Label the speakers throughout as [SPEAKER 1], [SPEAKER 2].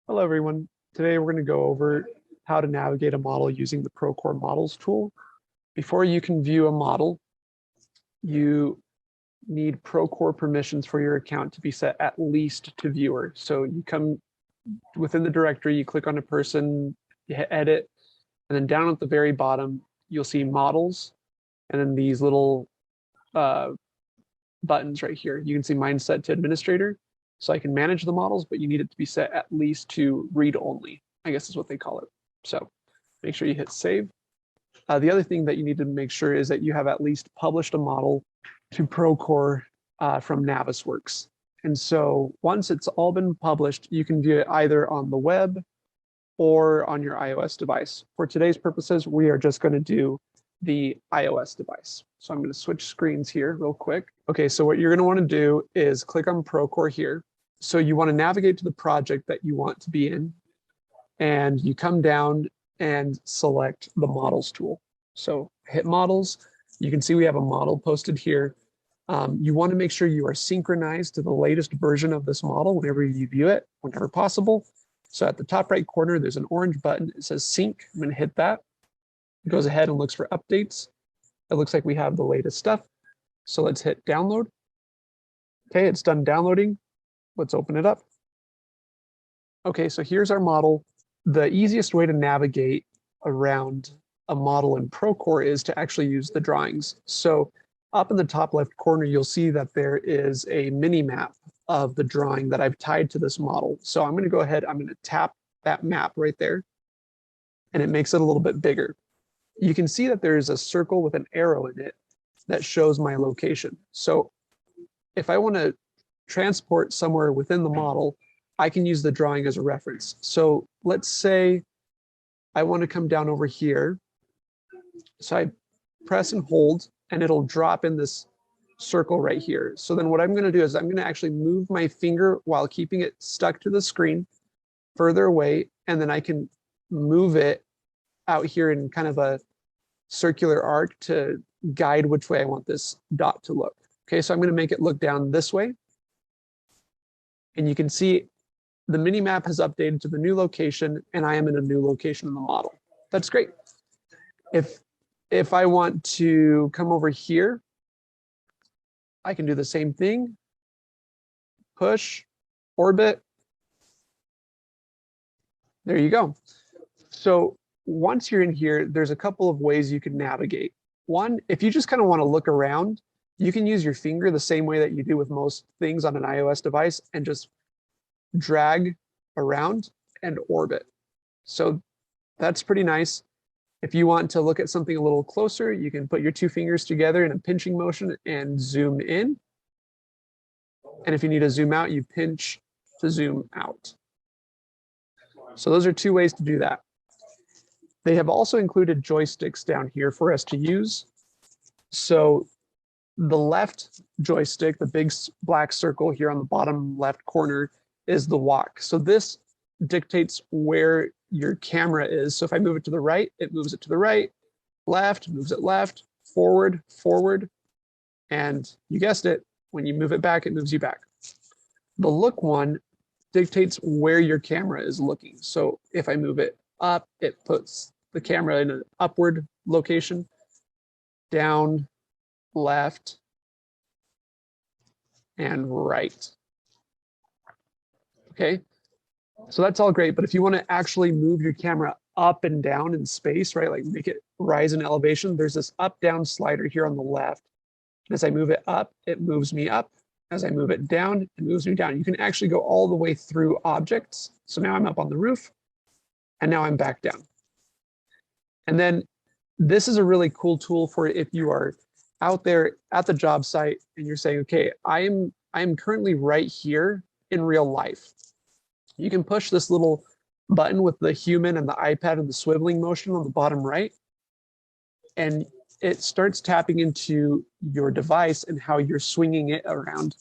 [SPEAKER 1] Hello, everyone. Today, we're going to go over how to navigate a model using the Procore Models tool. Before you can view a model, you need Procore permissions for your account to be set at least to viewer. So you come within the directory, you click on a person, you hit edit, and then down at the very bottom, you'll see models, and then these little buttons right here. You can see mine set to administrator. So I can manage the models, but you need it to be set at least to read only, I guess is what they call it. So make sure you hit save. The other thing that you need to make sure is that you have at least published a model to Procore from Navisworks. And so once it's all been published, you can view it either on the web or on your iOS device. For today's purposes, we are just going to do the iOS device. So I'm going to switch screens here real quick. Okay, so what you're going to want to do is click on Procore here. So you want to navigate to the project that you want to be in, and you come down and select the models tool. So hit models. You can see we have a model posted here. You want to make sure you are synchronized to the latest version of this model whenever you view it, whenever possible. So at the top right corner, there's an orange button. It says sync. I'm going to hit that. It goes ahead and looks for updates. It looks like we have the latest stuff. So let's hit download. Okay, it's done downloading. Let's open it up. Okay, so here's our model. The easiest way to navigate around a model in Procore is to actually use the drawings. So up in the top left corner, you'll see that there is a mini map of the drawing that I've tied to this model. So I'm going to go ahead, I'm going to tap that map right there, and it makes it a little bit bigger. You can see that there is a circle with an arrow in it that shows my location. So if I want to transport somewhere within the model, I can use the drawing as a reference. So let's say I want to come down over here. So I press and hold, and it'll drop in this circle right here. So then what I'm going to do is I'm going to actually move my finger while keeping it stuck to the screen further away, and then I can move it out here in kind of a circular arc to guide which way I want this dot to look. Okay, so I'm going to make it look down this way. And you can see the mini map has updated to the new location, and I am in a new location in the model. That's great. If I want to come over here, I can do the same thing. Push, orbit. There you go. So once you're in here, there's a couple of ways you can navigate. One, if you just kind of want to look around, you can use your finger the same way that you do with most things on an iOS device and just drag around and orbit. So that's pretty nice. If you want to look at something a little closer, you can put your two fingers together in a pinching motion and zoom in. And if you need to zoom out, you pinch to zoom out. So those are two ways to do that. They have also included joysticks down here for us to use. So the left joystick, the big black circle here on the bottom left corner, is the walk. So this dictates where your camera is. So if I move it to the right, it moves it to the right, left, moves it left, forward, forward. And you guessed it, when you move it back, it moves you back. The look one dictates where your camera is looking. So if I move it up, it puts the camera in an upward location, down, left, and right. Okay, so that's all great, but if you want to actually move your camera up and down in space, right, like make it rise in elevation, there's this up-down slider here on the left. And as I move it up, it moves me up. As I move it down, it moves me down. You can actually go all the way through objects. So now I'm up on the roof, and now I'm back down. And then this is a really cool tool for if you are out there at the job site and you're saying, okay, I am currently right here in real life. You can push this little button with the human and the iPad and the swiveling motion on the bottom right, and it starts tapping into your device and how you're swinging it around,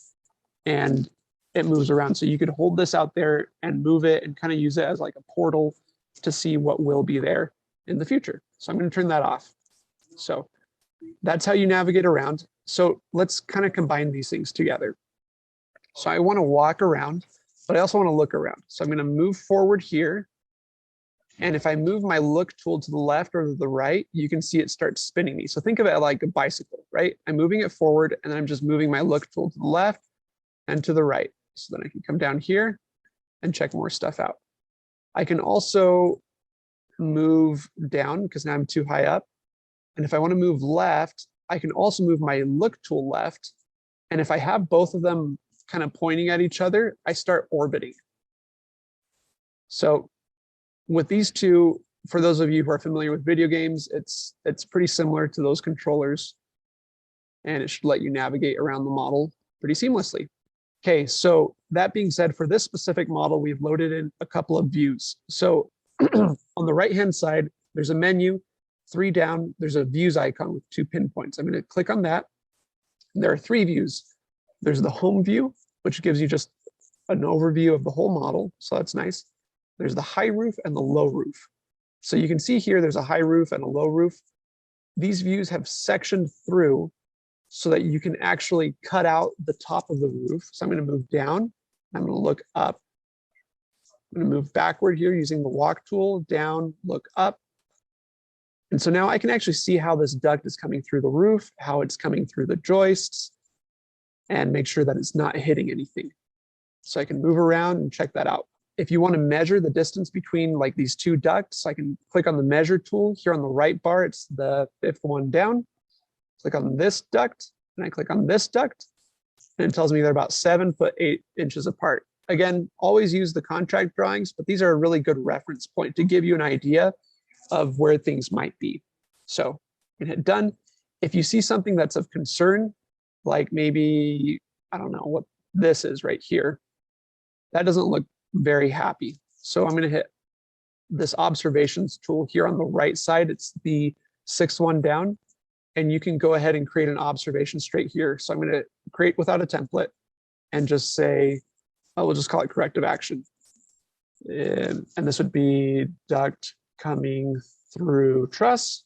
[SPEAKER 1] and it moves around. So you could hold this out there and move it and kind of use it as like a portal to see what will be there in the future. So I'm going to turn that off. So that's how you navigate around. So let's kind of combine these things together. So I want to walk around. but I also want to look around. So I'm going to move forward here. And if I move my look tool to the left or to the right, you can see it starts spinning me. So think of it like a bicycle, right? I'm moving it forward and then I'm just moving my look tool to the left and to the right. So then I can come down here and check more stuff out. I can also move down because now I'm too high up. And if I want to move left, I can also move my look tool left. And if I have both of them kind of pointing at each other, I start orbiting. So with these two, for those of you who are familiar with video games, it's pretty similar to those controllers, and it should let you navigate around the model pretty seamlessly. Okay, so that being said, for this specific model, we've loaded in a couple of views. So on the right-hand side, there's a menu, 3 down, there's a views icon with 2 pinpoints. I'm going to click on that. There are 3 views. There's the home view, which gives you just an overview of the whole model, so that's nice. There's the high roof and the low roof. So you can see here, there's a high roof and a low roof. These views have sectioned through so that you can actually cut out the top of the roof. So I'm going to move down. I'm going to look up. I'm going to move backward here using the walk tool, down, look up. And so now I can actually see how this duct is coming through the roof, how it's coming through the joists, and make sure that it's not hitting anything. So I can move around and check that out. If you want to measure the distance between like these 2 ducts, I can click on the measure tool here on the right bar. It's the 5th one down. Click on this duct and I click on this duct and it tells me they're about 7 foot 8 inches apart. Again, always use the contract drawings, but these are a really good reference point to give you an idea of where things might be. So you can hit done. If you see something that's of concern, like maybe, I don't know what this is right here, that doesn't look very happy. So I'm going to hit this observations tool here on the right side. It's the 6th one down, and you can go ahead and create an observation straight here. So I'm going to create without a template and just say, we'll just call it corrective action. And this would be duct coming through truss.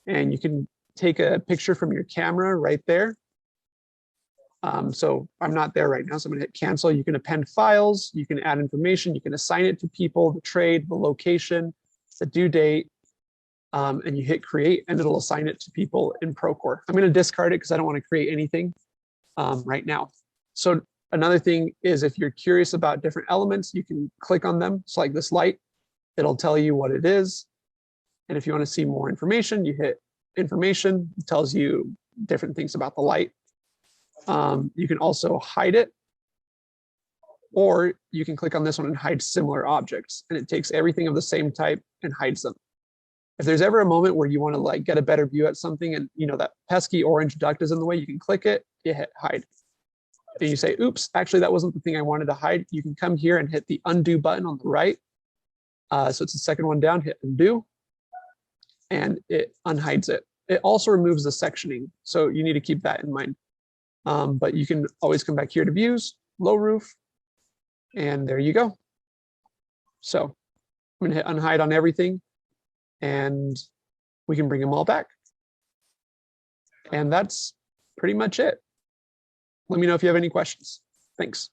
[SPEAKER 1] And you can take a picture from your camera right there. So I'm not there right now, so I'm gonna hit cancel. You can append files, you can add information, you can assign it to people, the trade, the location, the due date, and you hit create and it'll assign it to people in Procore. I'm gonna discard it because I don't wanna create anything right now. So another thing is if you're curious about different elements, you can click on them. So like this light, it'll tell you what it is. And if you wanna see more information, you hit information, it tells you different things about the light. You can also hide it, or you can click on this one and hide similar objects, and it takes everything of the same type and hides them. If there's ever a moment where you want to like get a better view at something and you know that pesky orange duct is in the way, you can click it, you hit hide. And you say, oops, actually that wasn't the thing I wanted to hide. You can come here and hit the undo button on the right. So it's the 2nd one down, hit undo, and it unhides it. It also removes the sectioning, so you need to keep that in mind. But you can always come back here to views, low roof, and there you go. So I'm going to hit unhide on everything, and we can bring them all back. And that's pretty much it. Let me know if you have any questions. Thanks.